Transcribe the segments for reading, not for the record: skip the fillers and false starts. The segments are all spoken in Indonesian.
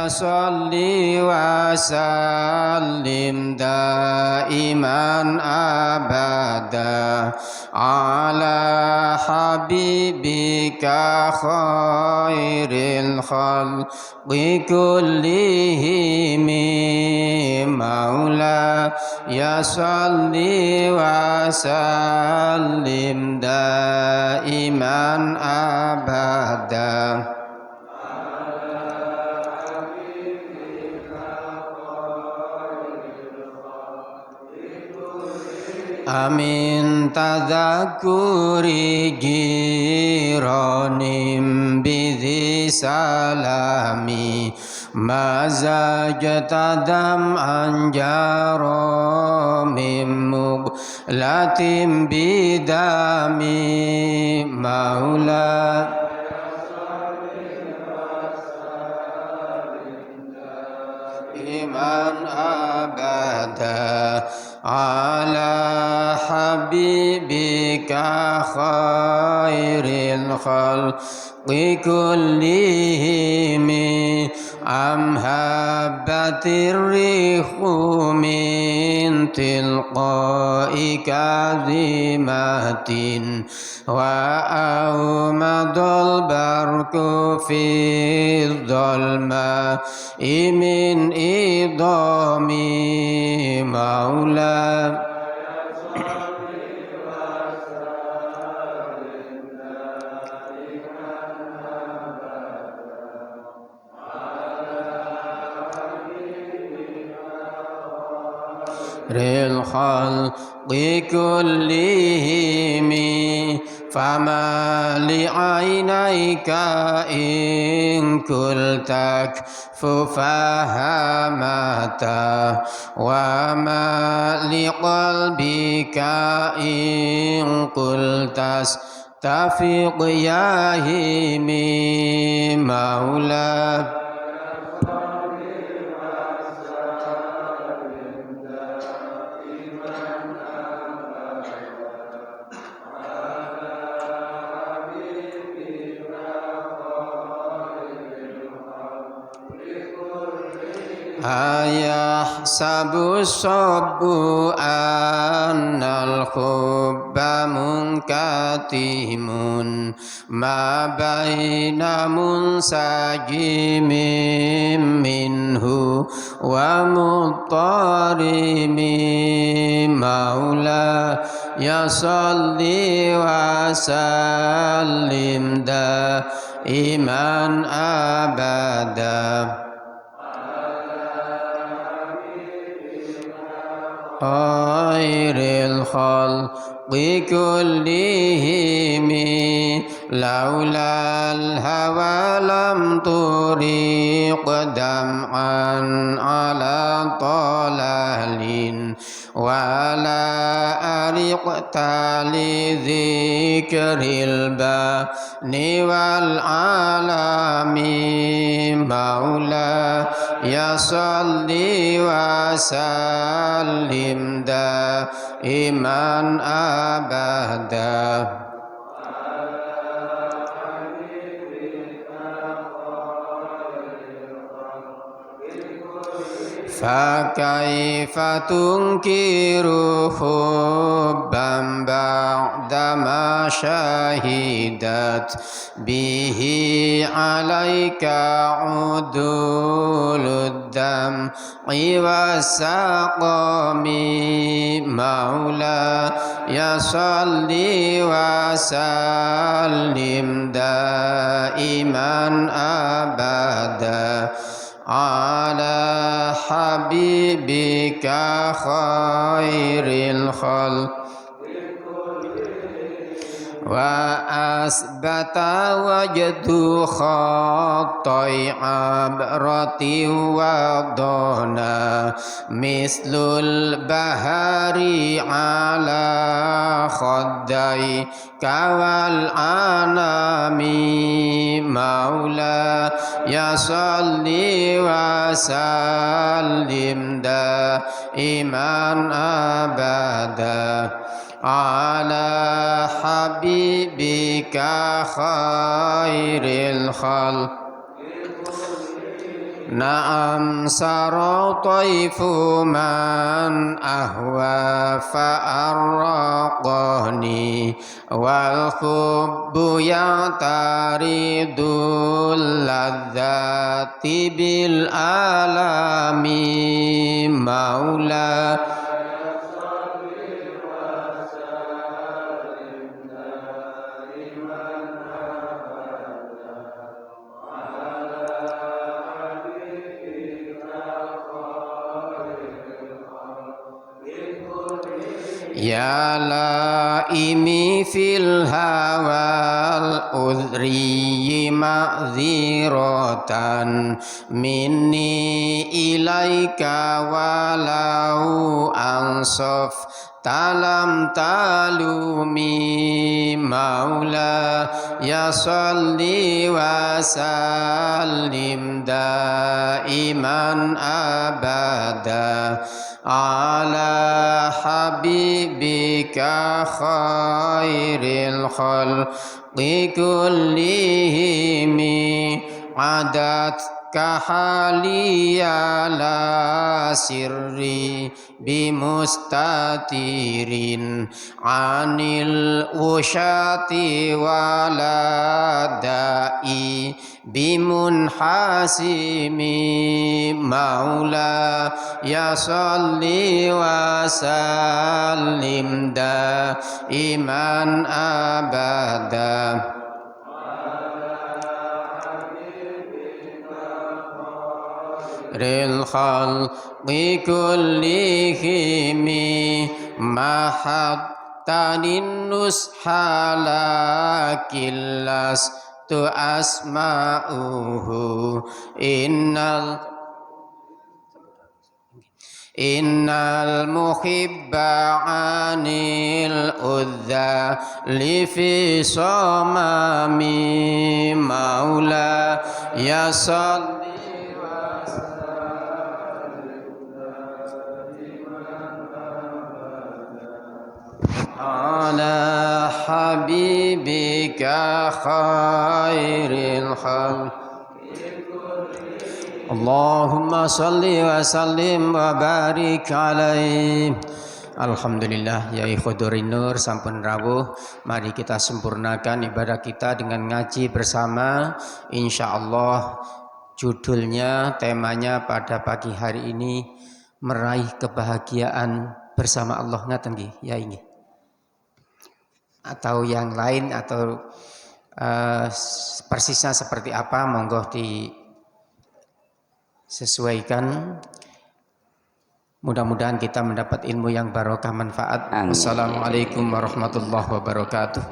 صل وسلم دائما أبدا على حبيبك خير الخلق كلهم مولاي صل وسلم دائما أبدا Amin tadhakuri giranim bidhi salami mazajtadam anjaramim muglatim bidami maula iman abada ala habibika khairil khalqi kullihim amhabbatir rihu min tilqa'i kadhimatin wa awmadul barku fi dhalma min idami maula ril khalqi kullihim fama li aynayka in kultak fufahamata wa ma li qalbika in kultas tafiq yahimi maula ayahsabu sabbu annal hubba munkatimun ma baina munsajimin minhu wa muttarimi maula ya salli wa sallim daiman abada khairil khalqi kullihim laulal hawa lam turiq dam'an ala talalin wala ariqta li dzikril bani wal alami maula ya salli wa sallim daiman abada فكيف تنكر حبا بعدما شهدت به عليك عدول الدمع والسقم مولاي صل وسلم دائما أبدا على حبيبك خير الخلق وأثبت وجد خطي عبرة وضنا مثل البهار على خديك والأنام مولاي صل وسلم دائما أبدا على حبيبك خير الخلق نعم سرى طيف من أهوى فأرقني والحب يعترض اللذات بالآلام مولاي يا لائمي في الهوى الأذري معذرة مني إليك ولو أنصفت لم تلومي مولاي صل وسلم دائما أبدا على حبيبك خير الخلق كلهم عدتك حالي لا سري بمستتير عن الوشاة ولا دائي بمنحسم مولاي صل وسلم دائما أبدا الخلق كلهم محبتني النصح لكن لست أسمعه إن المحب عن الأذى في صمام مولاي صل على حبيبك خير الخلق اللهم صل وسلم وبارك عليه. Alhamdulillah ya ikhwatul nur sampun rawuh, mari kita sempurnakan ibadah kita dengan ngaji bersama. Insyaallah judulnya, temanya pada pagi hari ini meraih kebahagiaan bersama Allah. Ngaten nggih ya ini atau yang lain atau persisnya seperti apa, monggo disesuaikan. Mudah-mudahan kita mendapat ilmu yang barokah manfaat. Wassalamualaikum warahmatullahi wabarakatuh.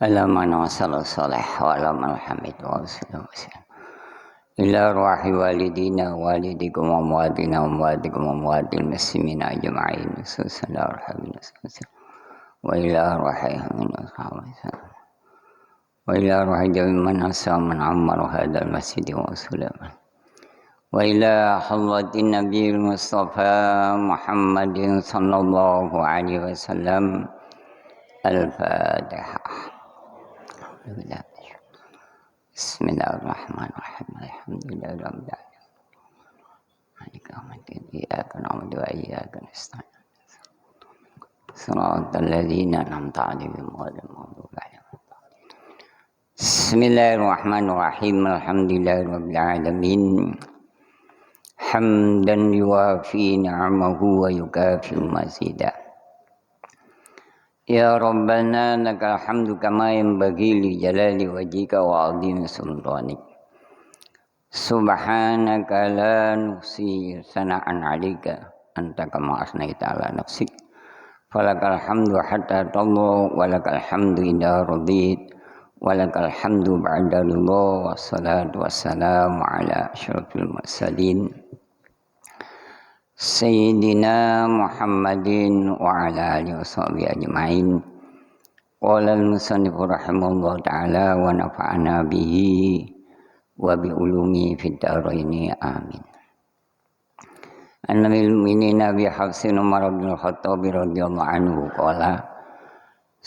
Alaman wassalam salih wa alamal hamid wa sallam ila ruhi walidina walidikum wa muadina wa muadikum wa muadil muslimina ajma'in sallallahu alaihi wasallam wa ila ruhi min ashabihi wa ila ruhi man asam man ammar hadal masjid wa sallam wa ila hadratin nabiyil mustafa muhammadin sallallahu alaihi wasallam. Al-Fatihah. Bismillahirrahmanirrahim. Alhamdulillahirabbil alamin. Maliki yaumiddin. Iyyaka na'budu wa iyyaka nasta'in. Shiratal ladzina an'amta 'alaihim ghairil maghdubi 'alaihim. Bismillahirrahmanirrahim. Alhamdulillahirabbil alamin. Hamdan yuwafi ni'amahu wa yukafi mazidah. Ya Rabbana lakal hamdu kama yanbaghi li jalali wajhika wa 'azimi sultanik. Subhanaka la nuhsi sana'an 'alaika anta kama asnaita 'ala nafsik. Falakal hamdu hatta tadha wa lakal hamdu idza radit wa lakal hamdu ba'da ridha. Wassalatu wassalamu ala asyrafil mursalin Sayyidina Muhammadin wa ala alihi washabihi ajma'in. Qala al-musannifu rahimahullah ta'ala wa nafa'ana bihi wa bi ulumi fid dharaini amin. An-nabil mu'minin Abi Hafsin Umar bin Khattab radhiyallahu anhu qala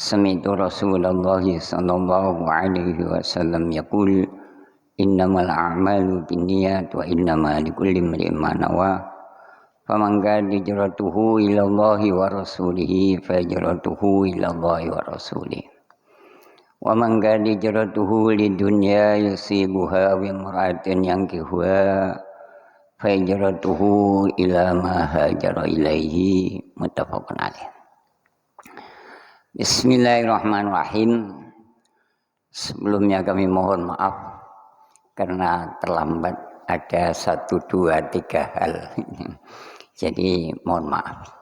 sami'tu Rasulullah sallallahu alaihi wasallam yaqul innamal a'malu binniyat wa innamal likulli imri'in ma nawa faman kana hijratuhu ila Allah wa rasulih fa hijratuhu ila Allah wa rasulih wa man kana hijratuhu lidunya yusibuha wa imra'atin yankihuha fa hijratuhu ila ma hajara ilaihi muttafaqun alaih. Bismillahirrahmanirrahim. Sebelumnya kami mohon maaf karena terlambat ada 1, 2, 3 hal. Jadi mohon maaf.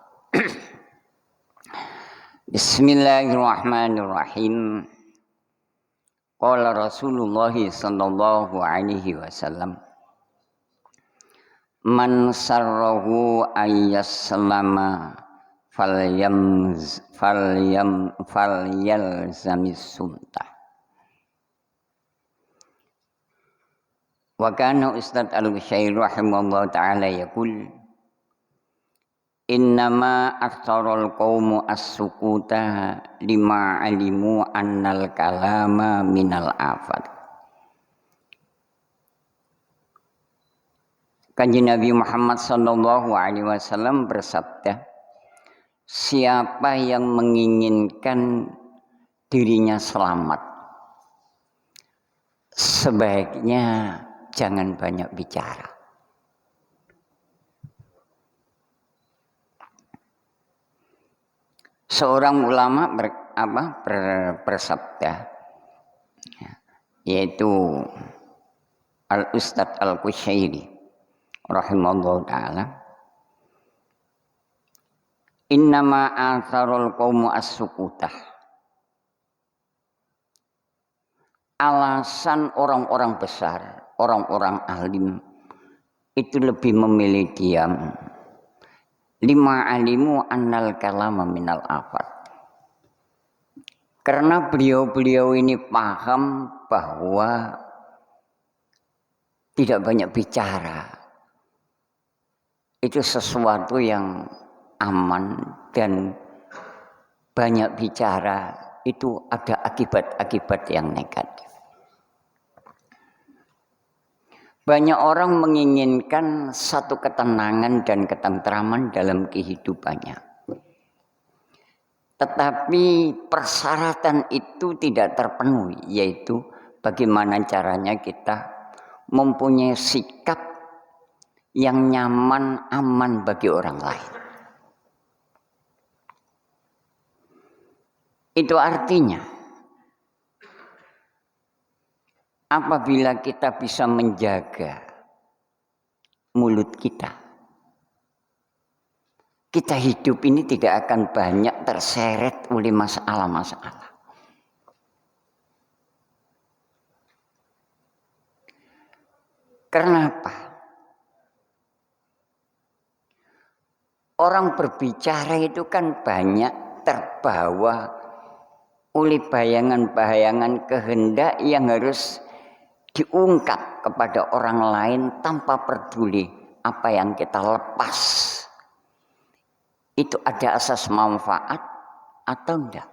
Bismillahirrahmanirrahim. Qala Rasulullah sallallahu alaihi wasallam man sarrahu ayyaslama falyalzamis sumtah. Wa kana Ustadz Al-Qushairi rahimahullah ta'ala yaqul innama aktharul qawmu as-sukuta lima alimu annal kalama minal afat. Kanjeng Nabi Muhammad sallallahu alaihi wasallam bersabda, siapa yang menginginkan dirinya selamat, sebaiknya jangan banyak bicara. Seorang ulama bersabda, yaitu Al-Ustadz Al-Qushairi rahimahullah ta'ala, innama atharul qawmu as-sukutah. Alasan orang-orang besar, orang-orang alim itu lebih memilih diam. Lima alimu annal kalama minal afat. Karena beliau-beliau ini paham bahwa tidak banyak bicara itu sesuatu yang aman, dan banyak bicara itu ada akibat-akibat yang negatif. Banyak orang menginginkan satu ketenangan dan ketentraman dalam kehidupannya. Tetapi persyaratan itu tidak terpenuhi, yaitu bagaimana caranya kita mempunyai sikap yang nyaman, aman bagi orang lain. Itu artinya apabila kita bisa menjaga mulut kita, kita hidup ini tidak akan banyak terseret oleh masalah-masalah. Kenapa? Orang berbicara itu kan banyak terbawa oleh bayangan-bayangan kehendak yang harus diungkap kepada orang lain tanpa peduli apa yang kita lepas itu ada asas manfaat atau enggak.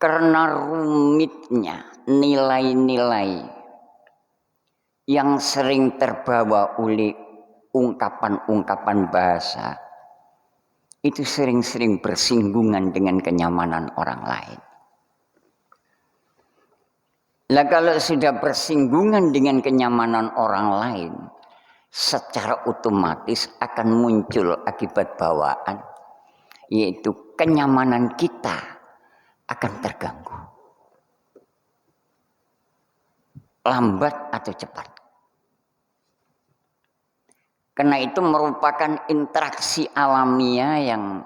Karena rumitnya nilai-nilai yang sering terbawa oleh ungkapan-ungkapan bahasa itu sering-sering bersinggungan dengan kenyamanan orang lain. Nah, kalau sudah bersinggungan dengan kenyamanan orang lain, secara otomatis akan muncul akibat bawaan, yaitu kenyamanan kita akan terganggu. Lambat atau cepat. Karena itu merupakan interaksi alamiah yang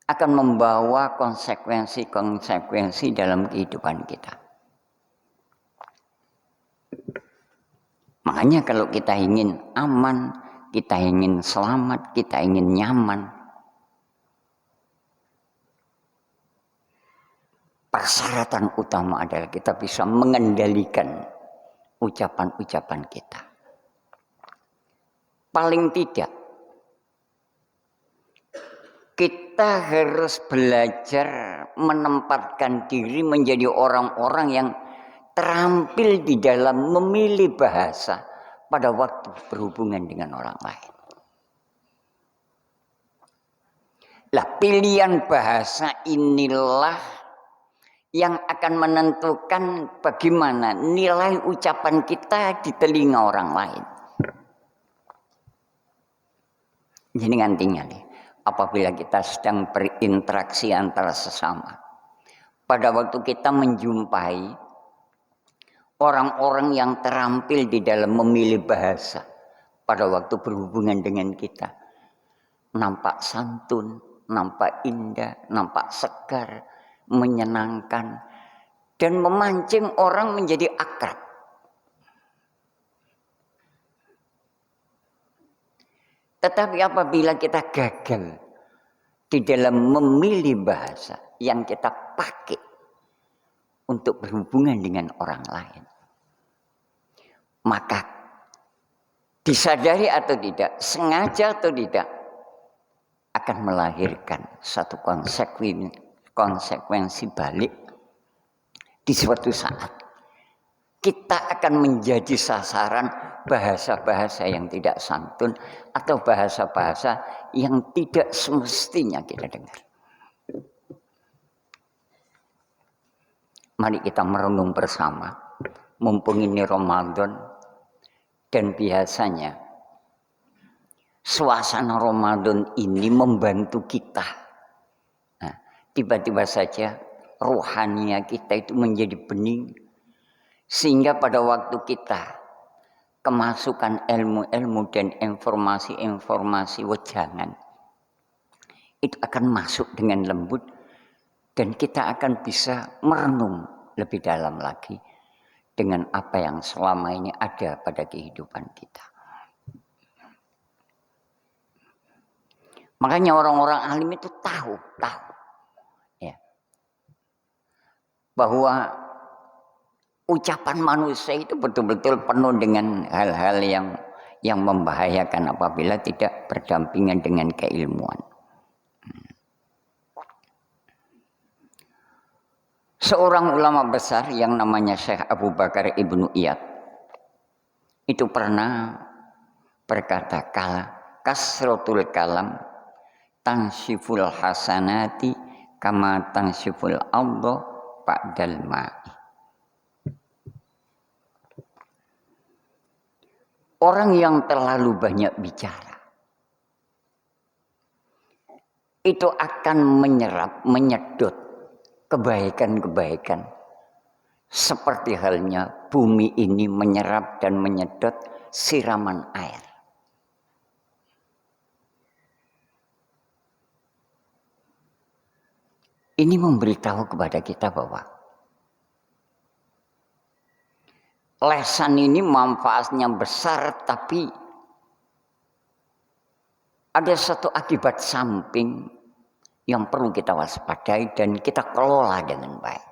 akan membawa konsekuensi-konsekuensi dalam kehidupan kita. Makanya kalau kita ingin aman, kita ingin selamat, kita ingin nyaman, persyaratan utama adalah kita bisa mengendalikan ucapan-ucapan kita. Paling tidak kita harus belajar menempatkan diri menjadi orang-orang yang terampil di dalam memilih bahasa pada waktu berhubungan dengan orang lain. Lah, pilihan bahasa inilah yang akan menentukan bagaimana nilai ucapan kita di telinga orang lain. Jadi nantinya nih, apabila kita sedang berinteraksi antara sesama, pada waktu kita menjumpai orang-orang yang terampil di dalam memilih bahasa pada waktu berhubungan dengan kita, nampak santun, nampak indah, nampak segar, menyenangkan, dan memancing orang menjadi akrab. Tetapi apabila kita gagal di dalam memilih bahasa yang kita pakai untuk berhubungan dengan orang lain, maka disadari atau tidak, sengaja atau tidak, akan melahirkan satu konsekuensi balik. Di suatu saat kita akan menjadi sasaran bahasa-bahasa yang tidak santun atau bahasa-bahasa yang tidak semestinya kita dengar. Mari kita merenung bersama, mumpung ini Ramadan, dan biasanya suasana Ramadan ini membantu kita. Nah, tiba-tiba saja rohania kita itu menjadi bening, sehingga pada waktu kita kemasukan ilmu-ilmu dan informasi-informasi wejangan itu akan masuk dengan lembut, dan kita akan bisa merenung lebih dalam lagi dengan apa yang selama ini ada pada kehidupan kita. Makanya orang-orang alim itu tahu ya, bahwa ucapan manusia itu betul-betul penuh dengan hal-hal yang membahayakan apabila tidak berdampingan dengan keilmuan. Seorang ulama besar yang namanya Syekh Abu Bakar Ibnu Iyad itu pernah berkata, kasratul kalam tanshiful hasanati kama tanshiful Allah ba'dal ma'i. Orang yang terlalu banyak bicara itu akan menyedot kebaikan-kebaikan, seperti halnya bumi ini menyerap dan menyedot siraman air. Ini memberitahu kepada kita bahwa lesan ini manfaatnya besar, tapi ada satu akibat samping yang perlu kita waspadai dan kita kelola dengan baik,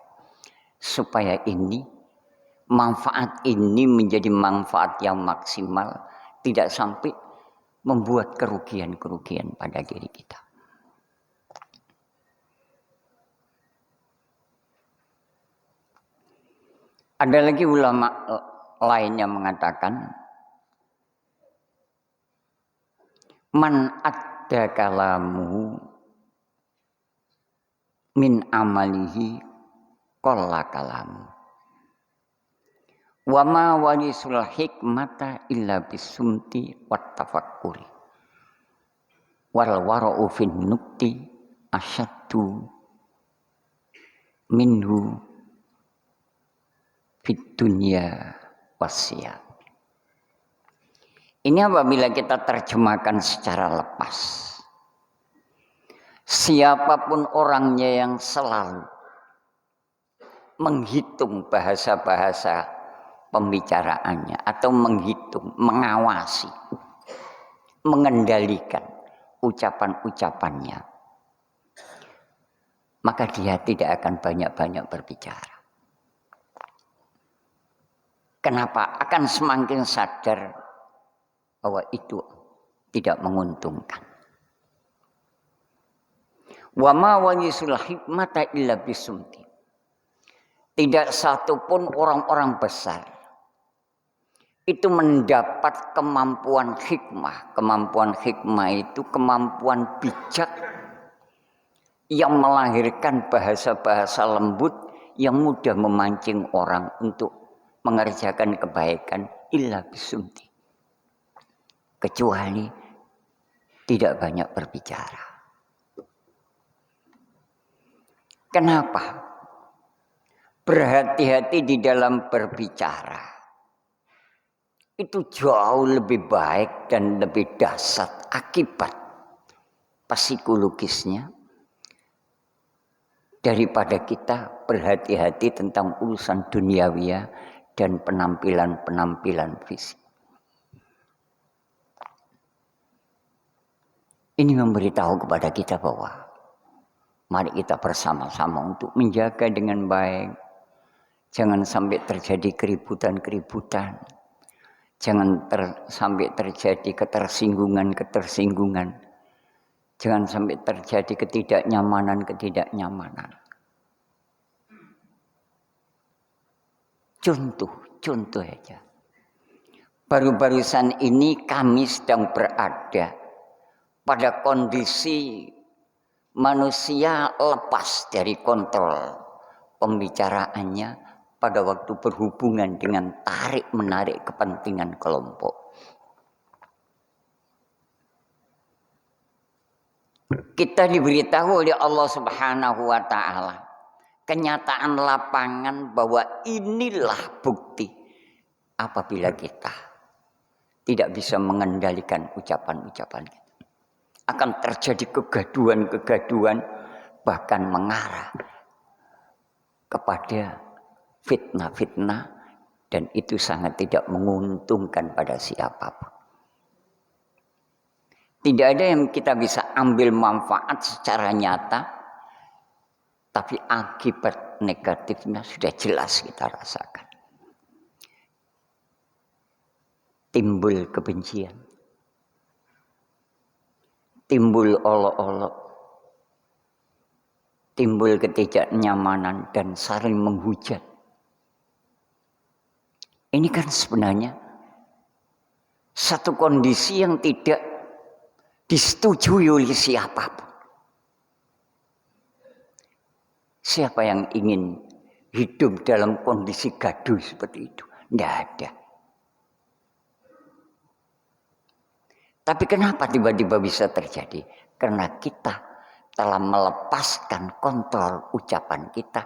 supaya ini manfaat ini menjadi manfaat yang maksimal, tidak sampai membuat kerugian-kerugian pada diri kita. Ada lagi ulama lain yang mengatakan, man adda kalamu min amalihi qalla kalamu wa ma walisul hikmata illa bisumti wat tafakkuri wal wara'u fin nukti asyaddu minhu fit dunya wasiyat. Ini apabila kita terjemahkan secara lepas, siapapun orangnya yang selalu menghitung bahasa-bahasa pembicaraannya atau menghitung, mengawasi, mengendalikan ucapan-ucapannya, maka dia tidak akan banyak-banyak berbicara. Kenapa? Akan semakin sadar bahwa itu tidak menguntungkan. Wa ma warisul hikmata illa bisumti. Tidak satupun orang-orang besar itu mendapat kemampuan hikmah. Kemampuan hikmah itu kemampuan bijak yang melahirkan bahasa-bahasa lembut yang mudah memancing orang untuk mengerjakan kebaikan illa bisumti. Kecuali tidak banyak berbicara. Kenapa? Berhati-hati di dalam berbicara. Itu jauh lebih baik dan lebih dahsyat akibat psikologisnya daripada kita berhati-hati tentang urusan duniawiya dan penampilan-penampilan fisik. Ini memberitahu kepada kita bahwa mari kita bersama-sama untuk menjaga dengan baik. Jangan sampai terjadi keributan-keributan. Jangan sampai terjadi ketersinggungan-ketersinggungan. Jangan sampai terjadi ketidaknyamanan-ketidaknyamanan. Contoh aja. Baru-barusan ini kami sedang berada pada kondisi manusia lepas dari kontrol pembicaraannya pada waktu berhubungan dengan tarik-menarik kepentingan kelompok. Kita diberitahu oleh Allah Subhanahu wa Ta'ala kenyataan lapangan bahwa inilah bukti apabila kita tidak bisa mengendalikan ucapan-ucapan kita. Akan terjadi kegaduhan-kegaduhan, bahkan mengarah kepada fitnah-fitnah, dan itu sangat tidak menguntungkan pada siapapun. Tidak ada yang kita bisa ambil manfaat secara nyata, tapi akibat negatifnya sudah jelas kita rasakan. Timbul kebencian, timbul olok-olok, timbul ketidaknyamanan dan saling menghujat. Ini kan sebenarnya satu kondisi yang tidak disetujui oleh siapapun. Siapa yang ingin hidup dalam kondisi gaduh seperti itu? Tidak ada. Tapi kenapa tiba-tiba bisa terjadi? Karena kita telah melepaskan kontrol ucapan kita,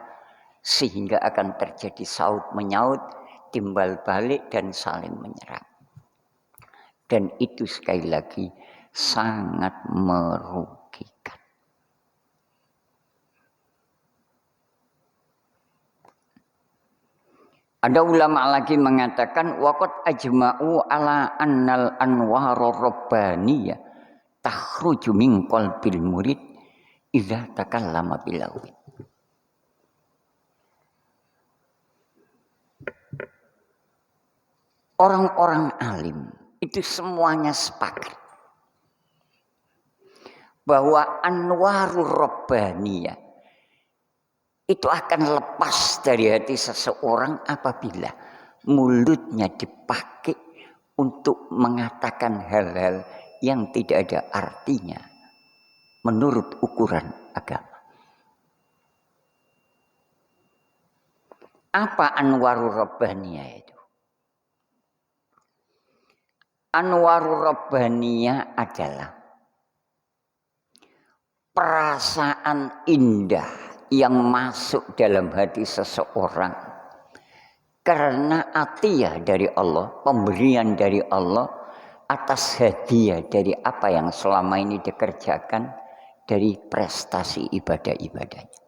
sehingga akan terjadi saut menyaut, timbal balik, dan saling menyerang. Dan itu sekali lagi sangat merugikan. Ada ulama lagi mengatakan waqad ajma'u ala annal anwarur rabbaniyah takhruju min qalbil murid idza takallama bilawi. Orang-orang alim itu semuanya sepakat bahwa anwarur rabbaniyah itu akan lepas dari hati seseorang apabila mulutnya dipakai untuk mengatakan hal-hal yang tidak ada artinya menurut ukuran agama. Apa anwarur rabbaniyah itu? Anwarur rabbaniyah adalah perasaan indah yang masuk dalam hati seseorang karena atiyah dari Allah, pemberian dari Allah atas hadiah dari apa yang selama ini dikerjakan dari prestasi ibadah-ibadahnya.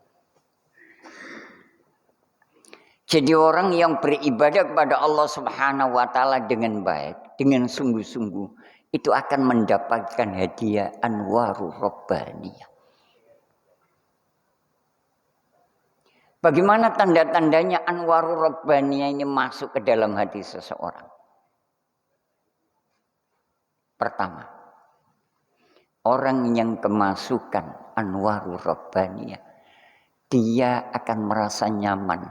Jadi orang yang beribadah kepada Allah Subhanahu wa Ta'ala dengan baik, dengan sungguh-sungguh, itu akan mendapatkan hadiah anwarur rabbaniyah. Bagaimana tanda-tandanya anwarur rabbaniyah ini masuk ke dalam hati seseorang? Pertama, orang yang kemasukan anwarur rabbaniyah, dia akan merasa nyaman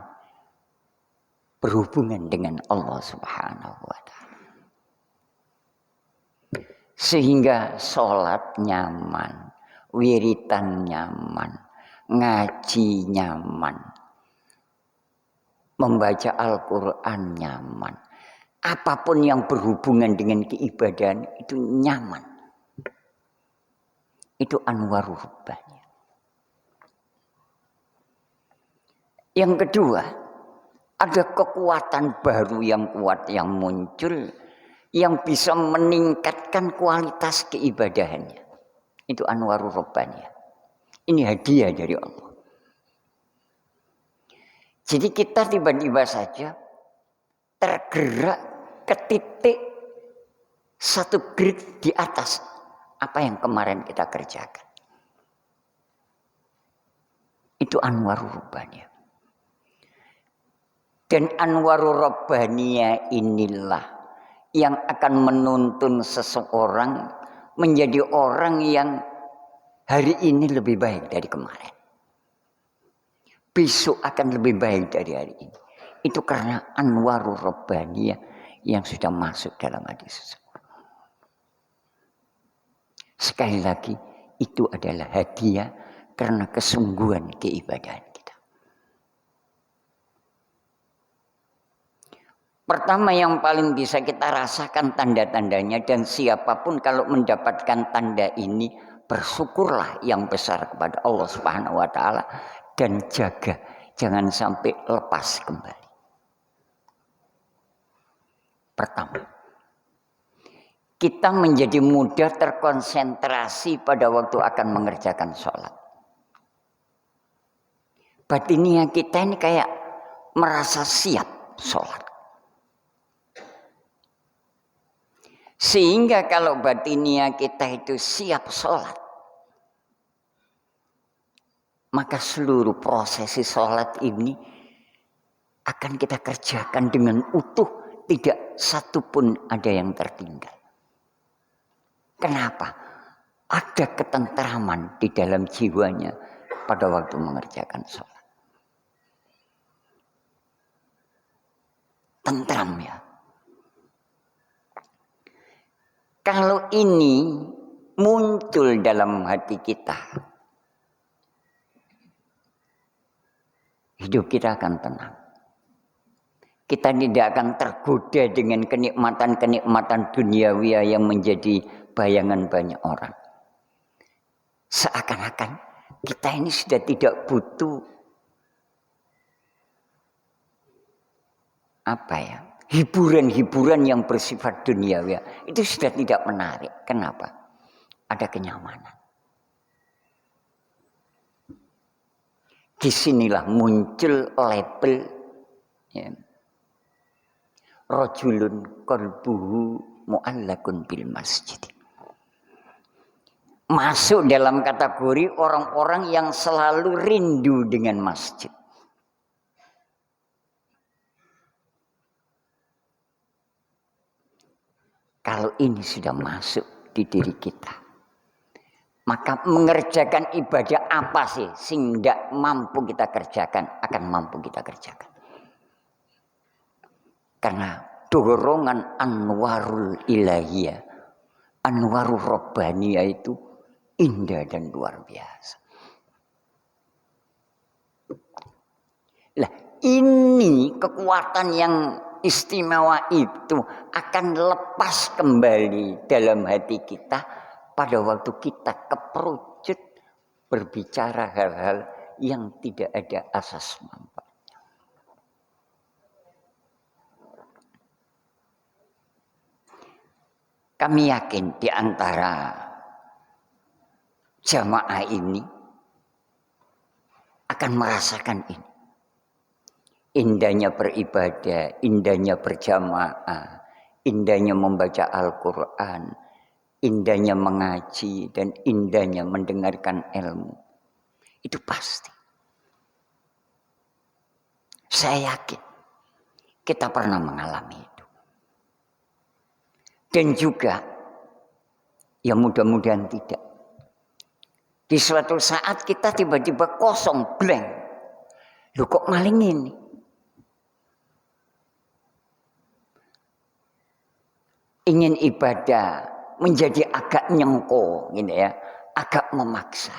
berhubungan dengan Allah Subhanahu wa Ta'ala. Sehingga sholat nyaman, wiritan nyaman, ngaji nyaman, membaca Al-Quran nyaman. Apapun yang berhubungan dengan keibadahan itu nyaman. Itu anwarur rabbaniyah. Yang kedua, ada kekuatan baru yang kuat yang muncul, yang bisa meningkatkan kualitas keibadahannya. Itu anwarur rabbaniyah. Ini hadiah dari Allah. Jadi kita tiba-tiba saja tergerak ke titik satu grade di atas apa yang kemarin kita kerjakan. Itu anwarur rabbaniyah. Dan anwarur rabbaniyah inilah yang akan menuntun seseorang menjadi orang yang hari ini lebih baik dari kemarin. Besok akan lebih baik dari hari ini. Itu karena anwarur rabbaniyah yang sudah masuk dalam hati seseorang. Sekali lagi, itu adalah hadiah karena kesungguhan keibadahan kita. Pertama yang paling bisa kita rasakan tanda-tandanya, dan siapapun kalau mendapatkan tanda ini, bersyukurlah yang besar kepada Allah Subhanahu wa Ta'ala dan jaga jangan sampai lepas kembali. Pertama, kita menjadi mudah terkonsentrasi pada waktu akan mengerjakan sholat. Batiniah kita ini kayak merasa siap sholat. Sehingga kalau batiniah kita itu siap sholat, maka seluruh prosesi sholat ini akan kita kerjakan dengan utuh, tidak satu pun ada yang tertinggal. Kenapa? Ada ketentraman di dalam jiwanya pada waktu mengerjakan sholat. Tentram ya. Kalau ini muncul dalam hati kita, hidup kita akan tenang. Kita tidak akan tergoda dengan kenikmatan-kenikmatan duniawiya yang menjadi bayangan banyak orang. Seakan-akan kita ini sudah tidak butuh hiburan-hiburan yang bersifat duniawiya. Itu sudah tidak menarik. Kenapa? Ada kenyamanan. Disinilah muncul label ya, rajulun qalbuhu mu'allakun bil masjid. Masuk dalam kategori orang-orang yang selalu rindu dengan masjid. Kalau ini sudah masuk di diri kita, maka mengerjakan ibadah apa sih sing tidak mampu kita kerjakan, akan mampu kita kerjakan. Karena dorongan anwarul ilahiyah, anwarul rabbaniyah itu indah dan luar biasa. Lah, ini kekuatan yang istimewa itu akan lepas kembali dalam hati kita pada waktu kita keperucut berbicara hal-hal yang tidak ada asas manfaatnya. Kami yakin di antara jamaah ini akan merasakan ini. Indahnya beribadah, indahnya berjamaah, indahnya membaca Al-Quran, indahnya mengaji, dan indahnya mendengarkan ilmu. Itu pasti. Saya yakin kita pernah mengalami itu. Dan juga, ya mudah-mudahan tidak. Di suatu saat kita tiba-tiba kosong, blank. Loh kok maling ini? Ingin ibadah menjadi agak nyengko gitu ya, agak memaksa.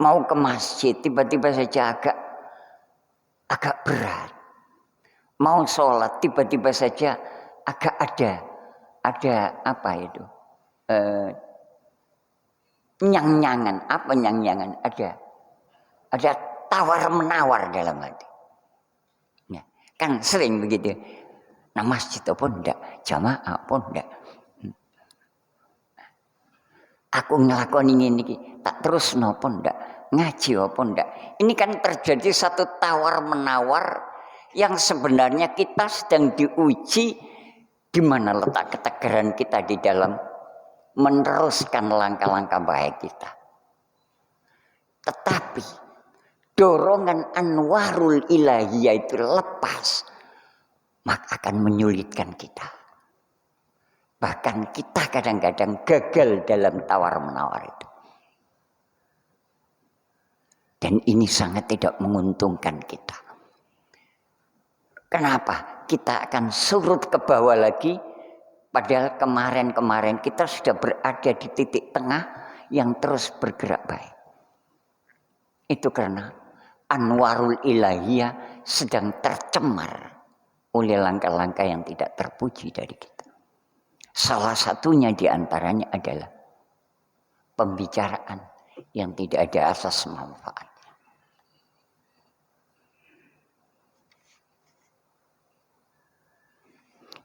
Mau ke masjid tiba-tiba saja agak berat. Mau sholat tiba-tiba saja agak ada apa itu? Nyang-nyangan, apa nyang-nyangan? Ada tawar-menawar dalam hati. Ya, kan sering begitu. Nah masjid pun enggak, jamaah pun enggak. Aku ngelakoni ini, tak terus nopon enggak, ngaji apa enggak. Ini kan terjadi satu tawar-menawar yang sebenarnya kita sedang diuji di mana letak ketegaran kita di dalam meneruskan langkah-langkah baik kita. Tetapi dorongan anwarul ilahiyah itu lepas, maka akan menyulitkan kita. Bahkan kita kadang-kadang gagal dalam tawar-menawar itu. Dan ini sangat tidak menguntungkan kita. Kenapa? Kita akan surut ke bawah lagi, padahal kemarin-kemarin kita sudah berada di titik tengah yang terus bergerak baik. Itu karena anwarul ilahiyah sedang tercemar oleh langkah-langkah yang tidak terpuji dari kita. Salah satunya diantaranya adalah pembicaraan yang tidak ada asas manfaat.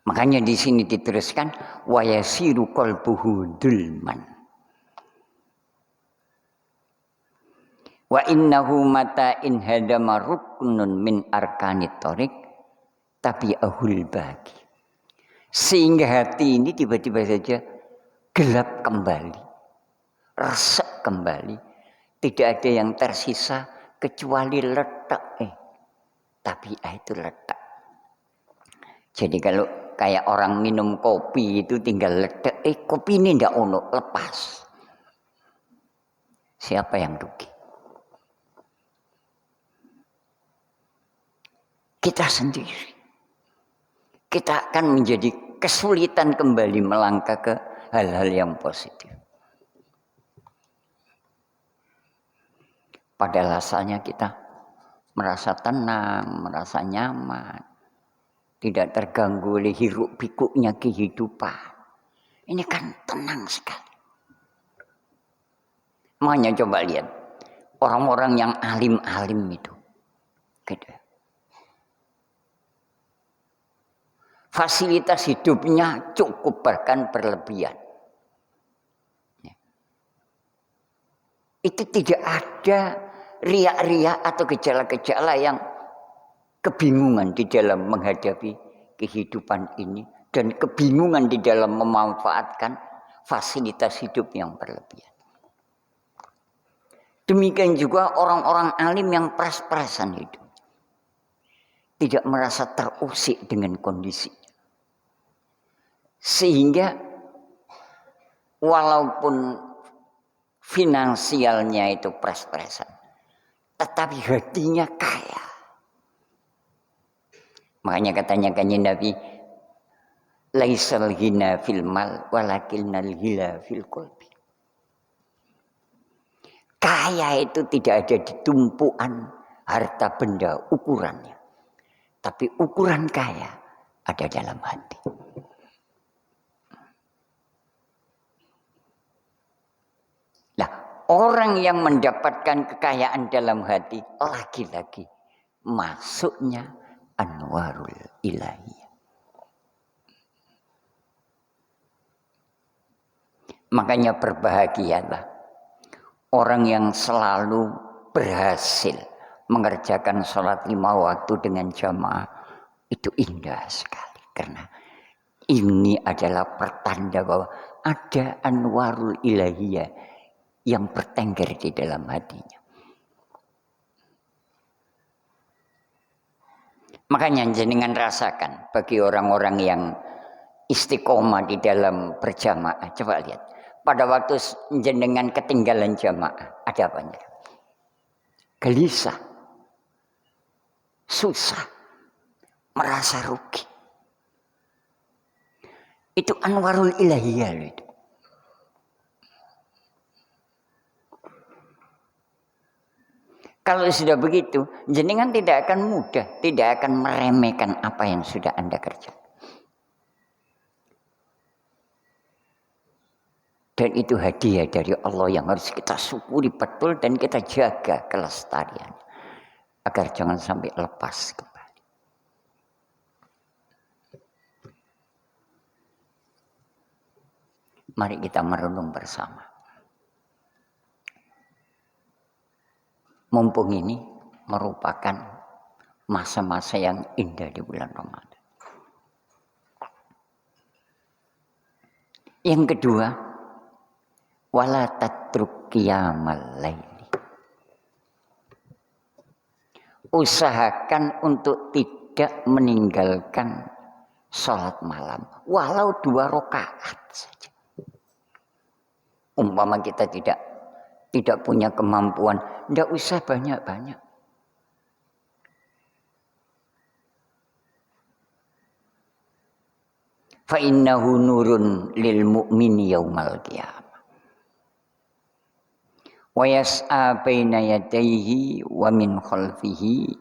Makanya di sini diteruskan wa yasiru qalbuhu dulman. Wa innahu mata in hadama ruknun min arkanit thariq tabi'ahul baqi. Sehingga hati ini tiba-tiba saja gelap kembali, resek kembali, tidak ada yang tersisa kecuali letak. Tapi itu letak. Jadi kalau kayak orang minum kopi itu tinggal letak, kopi ini ndak ono, lepas. Siapa yang rugi? Kita sendiri. Kita akan menjadi kesulitan kembali melangkah ke hal-hal yang positif. Padahal asalnya kita merasa tenang, merasa nyaman, tidak terganggu oleh hiruk pikuknya kehidupan. Ini kan tenang sekali. Makanya coba lihat orang-orang yang alim-alim itu, gitu. Fasilitas hidupnya cukup bahkan berlebihan. Itu tidak ada riak-riak atau gejala-gejala yang kebingungan di dalam menghadapi kehidupan ini dan kebingungan di dalam memanfaatkan fasilitas hidup yang berlebihan. Demikian juga orang-orang alim yang pras-prasan hidup. Tidak merasa terusik dengan kondisi. Sehingga walaupun finansialnya itu pres-presan, tetapi hatinya kaya. Makanya katanya kanjeng Nabi, laisal ghina fil mal walakinnal ghila fil qalbi. Kaya itu tidak ada di tumpuan harta benda ukurannya. Tapi ukuran kaya ada dalam hati. Nah, orang yang mendapatkan kekayaan dalam hati lagi-lagi masuknya anwarul ilahiyah. Makanya berbahagialah orang yang selalu berhasil mengerjakan sholat 5 waktu dengan jamaah. Itu indah sekali karena ini adalah pertanda bahwa ada anwarul ilahiyah yang bertengger di dalam hatinya. Makanya jenengan rasakan bagi orang-orang yang istiqomah di dalam berjamaah. Coba lihat, pada waktu jenengan ketinggalan jamaah, ada apanya? Gelisah, susah, merasa rugi. Itu anwarul ilahiyah itu. Kalau sudah begitu, jenengan tidak akan mudah, tidak akan meremehkan apa yang sudah Anda kerjakan. Dan itu hadiah dari Allah yang harus kita syukuri betul dan kita jaga kelestarian. Agar jangan sampai lepas kembali. Mari kita merenung bersama. Mumpung ini merupakan masa-masa yang indah di bulan Ramadan. Yang kedua, wala tatruk qiyamal laili. Usahakan untuk tidak meninggalkan sholat malam, walau 2 rakaat saja. Umpama kita tidak punya kemampuan, tidak usah banyak-banyak. Fa innahu nurun lil mu'mini yaumal qiyamah. Wa yas'a baina yadayhi wa min khalfihi.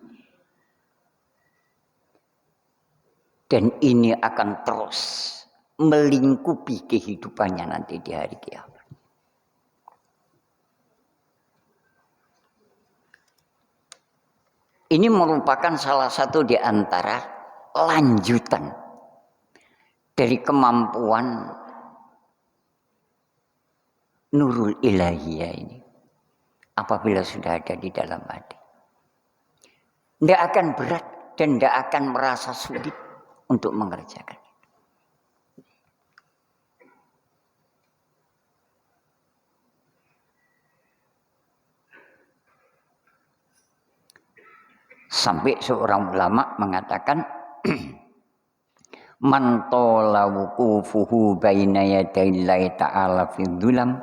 Dan ini akan terus melingkupi kehidupannya nanti di hari kiamat. Ini merupakan salah satu di antara lanjutan dari kemampuan nurul ilahiyah ini. Apabila sudah ada di dalam hati. Tidak akan berat dan tidak akan merasa sulit untuk mengerjakan. Sampai seorang ulama mengatakan man tola wuqufuhu baina yadayillahi ta'ala fi dhulam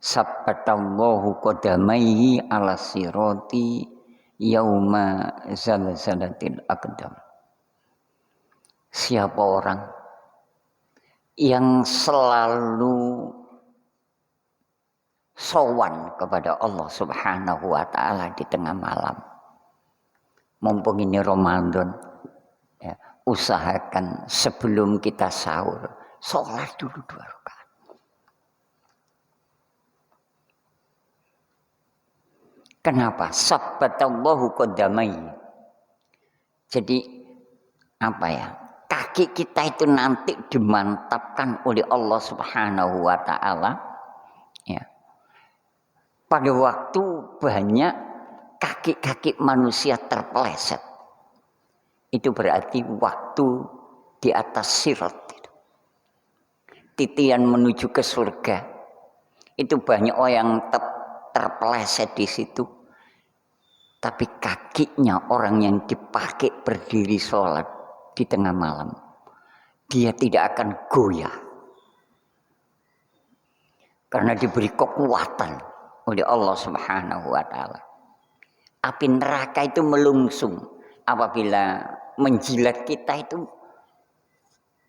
sabbatallahu qadamaihi ala sirati yauma zalzalatil aqdam. Siapa orang yang selalu sowan kepada Allah Subhanahu wa taala di tengah malam, mumpung ini Ramadan, ya, usahakan sebelum kita sahur, sholat dulu 2 rakaat. Kenapa? Sabbatallahu qadamai. Jadi apa ya? Kaki kita itu nanti dimantapkan oleh Allah Subhanahu wa taala, ya. Pada waktu banyak kaki-kaki manusia terpeleset. Itu berarti waktu di atas sirat. Titian menuju ke surga. Itu banyak orang yang terpeleset di situ. Tapi kakinya orang yang dipakai berdiri sholat di tengah malam, dia tidak akan goyah. Karena diberi kekuatan oleh Allah Subhanahu wa taala. Api neraka itu melungsung apabila menjilat kita itu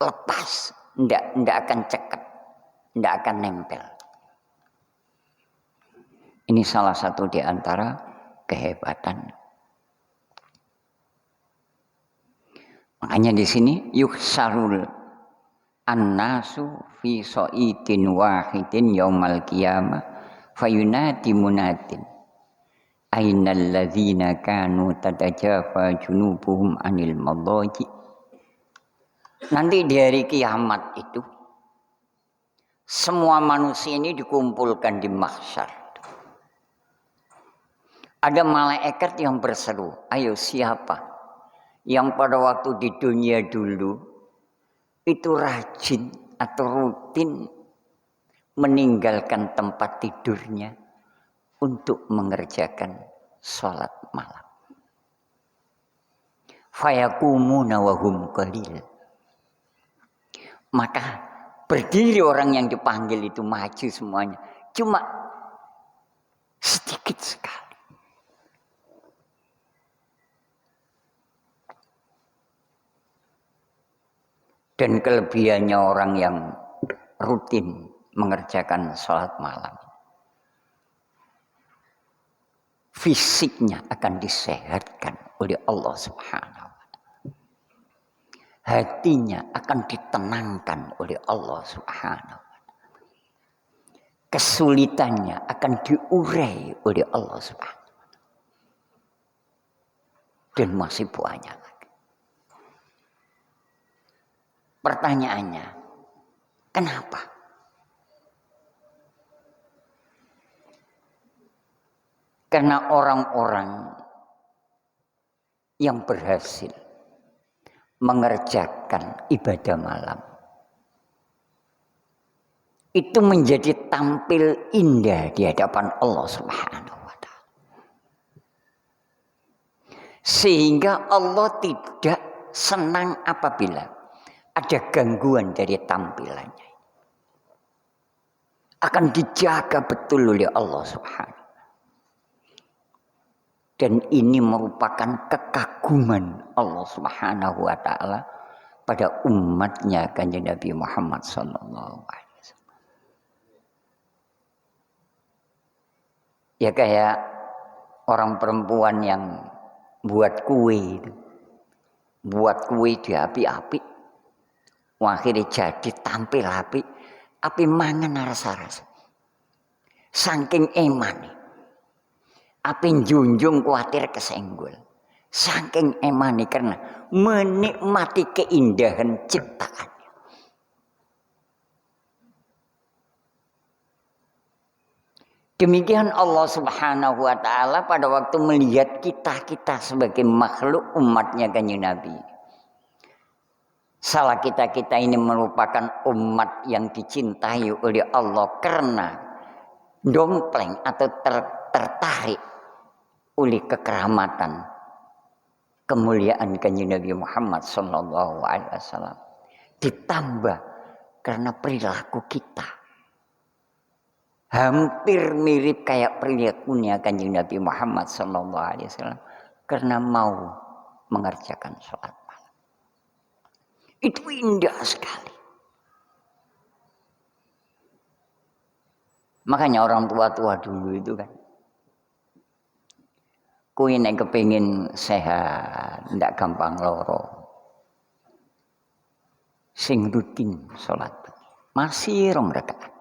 lepas, tidak akan cekat, tidak akan nempel. Ini salah satu di antara kehebatan. Makanya di sini yuksarul annasu fi so'idin wahidin yaumal qiyamah fayunati munatin ainal ladzina kanu tatajafa junubuhum anil madaji. Nanti di hari kiamat itu semua manusia ini dikumpulkan di mahsyar. Ada malaikat yang berseru, ayo siapa yang pada waktu di dunia dulu itu rajin atau rutin meninggalkan tempat tidurnya untuk mengerjakan sholat malam. Fayakumuna wa hum qalil. Maka berdiri orang yang dipanggil itu maju semuanya. Cuma sedikit sekali. Dan kelebihannya orang yang rutin mengerjakan sholat malam, fisiknya akan disehatkan oleh Allah Subhanahu wa Ta'ala. Hatinya akan ditenangkan oleh Allah Subhanahu wa Ta'ala. Kesulitannya akan diurai oleh Allah Subhanahu wa Ta'ala. Dan masih banyak lagi. Pertanyaannya, kenapa? Karena orang-orang yang berhasil mengerjakan ibadah malam itu menjadi tampil indah di hadapan Allah Subhanahu wa Ta'ala. Sehingga Allah tidak senang apabila ada gangguan dari tampilannya. Akan dijaga betul oleh Allah Subhanahu. Dan ini merupakan kekaguman Allah Subhanahu wa Ta'ala pada umatnya Kanjeng Nabi Muhammad sallallahu alaihi wasallam. Ya kayak orang perempuan yang buat kue itu. Buat kue di api-api. Akhirnya jadi tampil api mangan rasa-rasa. Saking emane. Api junjung khawatir kesenggol. Saking emani karena menikmati keindahan ciptaannya. Demikian Allah Subhanahu wa Ta'ala pada waktu melihat kita sebagai makhluk umatnya Kanjeng Nabi. Salah kita ini merupakan umat yang dicintai oleh Allah karena dompleng atau tertarik oleh kekeramatan, kemuliaan Kanjeng Nabi Muhammad sallallahu alaihi wasallam. Ditambah karena perilaku kita hampir mirip kayak perilakunya Kanjeng Nabi Muhammad sallallahu alaihi wasallam karena mau mengerjakan sholat malam. Itu indah sekali. Makanya orang tua-tua dulu itu kan, kui nek kepengin sehat, ndak gampang loro. Sing rutin sholat masih rong rakaat.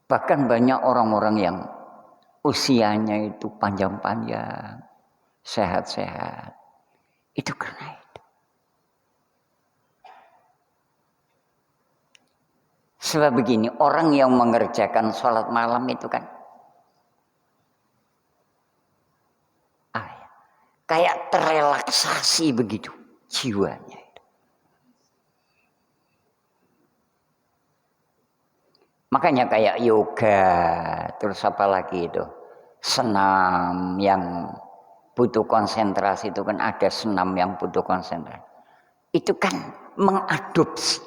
Bahkan banyak orang-orang yang usianya itu panjang-panjang, sehat-sehat. Itu karena itu. Sebab begini, orang yang mengerjakan sholat malam itu kan kayak terrelaksasi begitu jiwanya. Makanya kayak yoga, terus apa lagi itu? Senam yang butuh konsentrasi itu kan ada senam yang butuh konsentrasi. Itu kan mengadopsi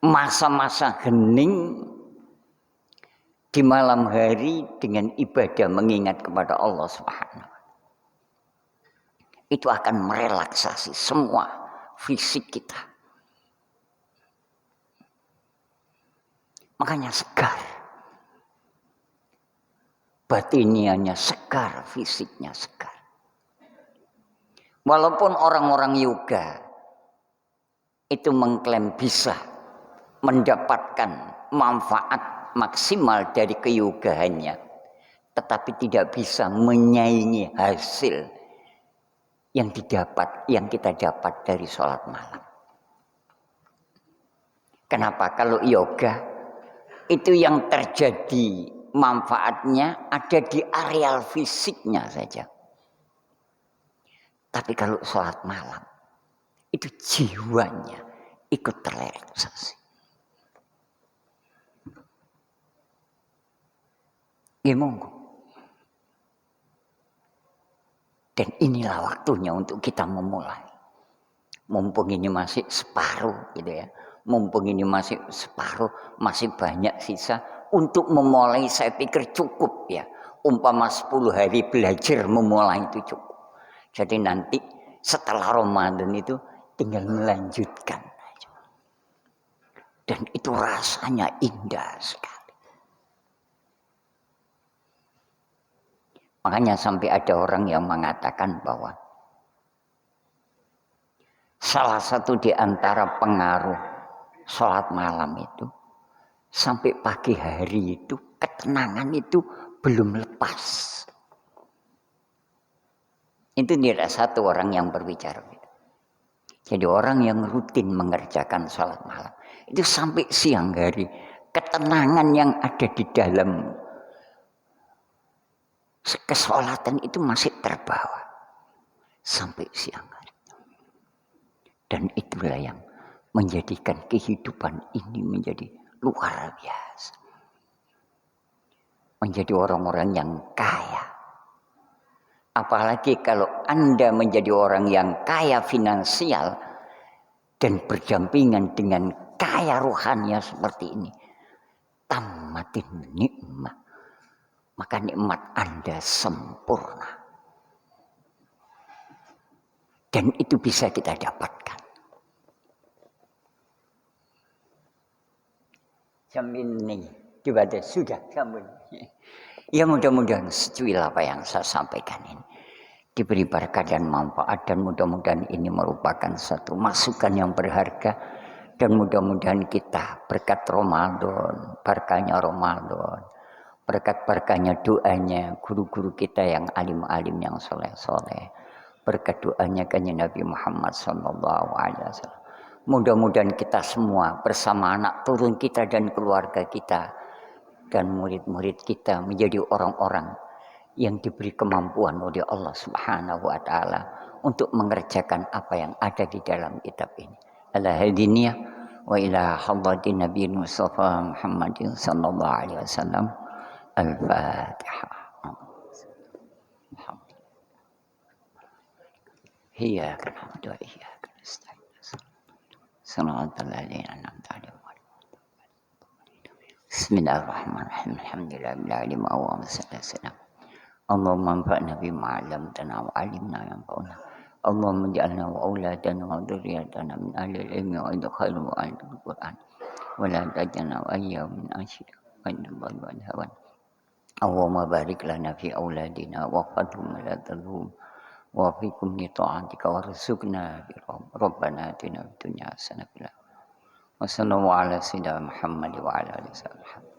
masa-masa hening di malam hari dengan ibadah mengingat kepada Allah Subhanahu. Itu akan merelaksasi semua fisik kita. Makanya segar. Batiniannya segar, fisiknya segar. Walaupun orang-orang yoga itu mengklaim bisa mendapatkan manfaat maksimal dari keyogaannya, tetapi tidak bisa menyaingi hasil yang kita dapat dari sholat malam. Kenapa? Kalau yoga itu yang terjadi manfaatnya ada di areal fisiknya saja. Tapi kalau sholat malam itu jiwanya ikut terrelaksasi. Ya monggo. Dan inilah waktunya untuk kita memulai. Mumpung ini masih separuh gitu ya. Mumpung ini masih separuh, masih banyak sisa untuk memulai, saya pikir cukup ya. Umpama 10 hari belajar memulai itu cukup. Jadi nanti setelah Ramadan itu tinggal melanjutkan. Dan itu rasanya indah sekali. Makanya sampai ada orang yang mengatakan bahwa salah satu di antara pengaruh sholat malam itu, sampai pagi hari itu, ketenangan itu belum lepas. Itu tidak satu orang yang berbicara. Jadi orang yang rutin mengerjakan sholat malam, itu sampai siang hari, ketenangan yang ada di dalam kesolatan itu masih terbawa. Sampai siang hari. Dan itulah yang menjadikan kehidupan ini menjadi luar biasa. Menjadi orang-orang yang kaya. Apalagi kalau Anda menjadi orang yang kaya finansial dan berdampingan dengan kaya rohaninya seperti ini. Tamatin nikmat. Maka nikmat Anda sempurna. Dan itu bisa kita dapatkan. Jam ini dibaca sudah sambung. Ya mudah-mudahan setuju apa yang saya sampaikan ini. Diberi berkah dan manfaat dan mudah-mudahan ini merupakan satu masukan yang berharga. Dan mudah-mudahan kita berkat Ramadan, berkahnya Ramadan, berkat-berkahnya doanya guru-guru kita yang alim-alim yang soleh-soleh. Berkat doanya kanjeng Nabi Muhammad SAW. Mudah-mudahan kita semua bersama anak turun kita dan keluarga kita dan murid-murid kita menjadi orang-orang yang diberi kemampuan oleh Allah Subhanahu wa taala untuk mengerjakan apa yang ada di dalam kitab ini. Ala hadiniyah wa ila hadratin Nabi Mustafa Muhammadin sallallahu alaihi wasallam. Al-Fatihah. إياك نعبد وإياك نستعين صراط الذين أنعمت عليهم بسم الله الرحمن الرحيم الحمد لله رب العالمين اللهم صل وسلم اللهم انفعنا بما علمتنا وعلمنا ينفعنا اللهم اجعلنا وأولادنا وذريتنا من أهل العلم وادخلهم وأهل القرآن ولا تجعلنا وإياهم من أشياء وإن الله والهوى اللهم بارك لنا في أولادنا واحفظهم ولا تضرهم وفيكم لطاعتك وارزقنا ربنا آتنا في الدنيا حسنة وصلى الله على سيدنا محمد وعلى آله وصحبه